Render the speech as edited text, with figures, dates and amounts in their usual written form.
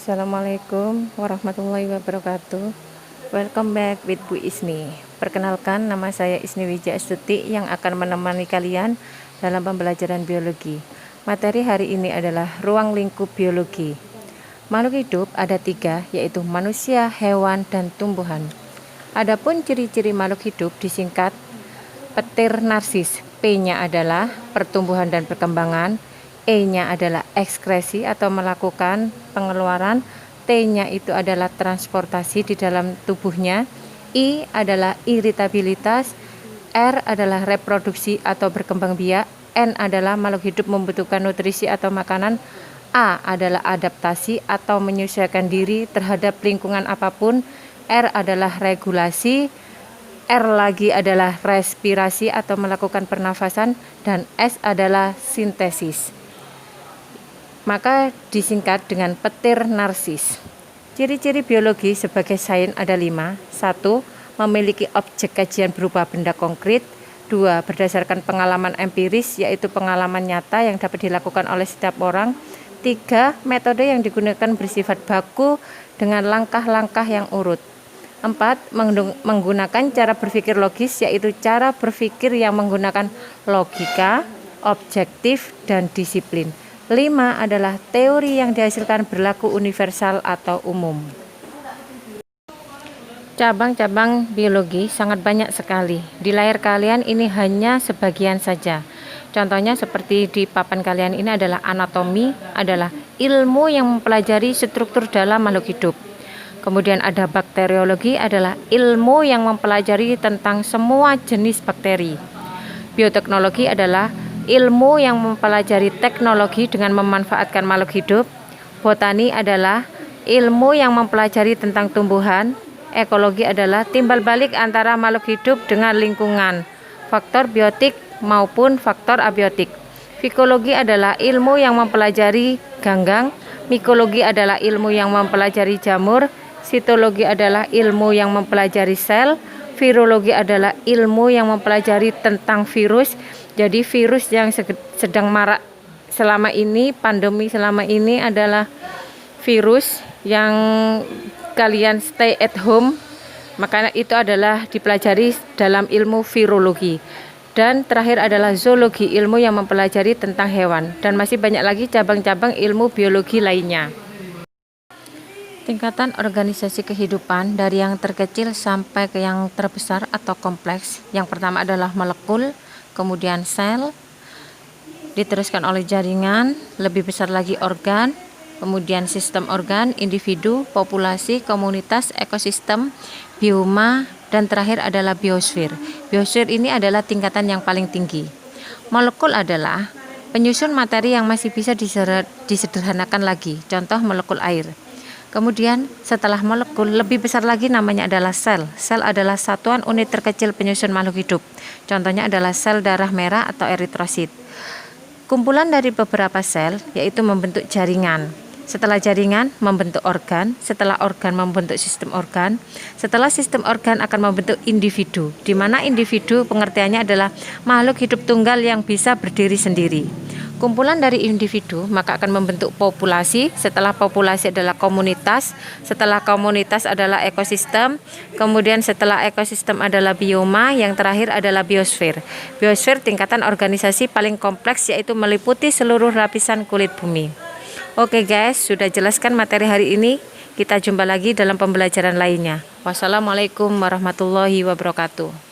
Assalamualaikum warahmatullahi wabarakatuh. Welcome back with Bu Isni. Perkenalkan, nama saya Isni Wija Astuti yang akan menemani kalian dalam pembelajaran biologi. Materi hari ini adalah ruang lingkup biologi. Makhluk hidup ada 3, yaitu manusia, hewan, dan tumbuhan. Adapun ciri-ciri makhluk hidup disingkat petir narsis. P-nya adalah pertumbuhan dan perkembangan, E-nya adalah ekskresi atau melakukan pengeluaran, T-nya itu adalah transportasi di dalam tubuhnya, I adalah iritabilitas, R adalah reproduksi atau berkembang biak, N adalah makhluk hidup membutuhkan nutrisi atau makanan, A adalah adaptasi atau menyesuaikan diri terhadap lingkungan apapun, R adalah regulasi, R lagi adalah respirasi atau melakukan pernafasan, dan S adalah sintesis. Maka disingkat dengan petir narsis. Ciri-ciri biologi sebagai sains ada 5. 1. Memiliki objek kajian berupa benda konkret. 2. Berdasarkan pengalaman empiris, yaitu pengalaman nyata yang dapat dilakukan oleh setiap orang. 3. Metode yang digunakan bersifat baku dengan langkah-langkah yang urut. 4. Menggunakan cara berpikir logis, yaitu cara berpikir yang menggunakan logika, objektif, dan disiplin. 5 adalah teori yang dihasilkan berlaku universal atau umum. Cabang-cabang biologi sangat banyak sekali. Di layar kalian ini hanya sebagian saja. Contohnya seperti di papan kalian ini adalah anatomi, adalah ilmu yang mempelajari struktur dalam makhluk hidup. Kemudian ada bakteriologi, adalah ilmu yang mempelajari tentang semua jenis bakteri. Bioteknologi adalah ilmu yang mempelajari teknologi dengan memanfaatkan makhluk hidup. Botani adalah ilmu yang mempelajari tentang tumbuhan. Ekologi adalah timbal balik antara makhluk hidup dengan lingkungan, faktor biotik maupun faktor abiotik. Fikologi adalah ilmu yang mempelajari ganggang. Mikologi adalah ilmu yang mempelajari jamur. Sitologi adalah ilmu yang mempelajari sel. Virologi adalah ilmu yang mempelajari tentang virus. Jadi virus yang sedang marak selama ini, pandemi selama ini adalah virus yang kalian stay at home, makanya itu adalah dipelajari dalam ilmu virologi. Dan terakhir adalah zoologi, ilmu yang mempelajari tentang hewan. Dan masih banyak lagi cabang-cabang ilmu biologi lainnya. Tingkatan organisasi kehidupan dari yang terkecil sampai ke yang terbesar atau kompleks. Yang pertama adalah molekul, kemudian sel, diteruskan oleh jaringan, lebih besar lagi organ, kemudian sistem organ, individu, populasi, komunitas, ekosistem, bioma, dan terakhir adalah biosfer. Biosfer ini adalah tingkatan yang paling tinggi. Molekul adalah penyusun materi yang masih bisa disederhanakan lagi, contoh molekul air. Kemudian setelah molekul lebih besar lagi namanya adalah sel. Sel adalah satuan unit terkecil penyusun makhluk hidup. Contohnya adalah sel darah merah atau eritrosit. Kumpulan dari beberapa sel yaitu membentuk jaringan. Setelah jaringan membentuk organ, setelah organ membentuk sistem organ, setelah sistem organ akan membentuk individu, di mana individu pengertiannya adalah makhluk hidup tunggal yang bisa berdiri sendiri. Kumpulan dari individu maka akan membentuk populasi, setelah populasi adalah komunitas, setelah komunitas adalah ekosistem, kemudian setelah ekosistem adalah bioma, yang terakhir adalah biosfer. Biosfer tingkatan organisasi paling kompleks yaitu meliputi seluruh lapisan kulit bumi. Oke guys, sudah jelaskan materi hari ini, kita jumpa lagi dalam pembelajaran lainnya. Wassalamualaikum warahmatullahi wabarakatuh.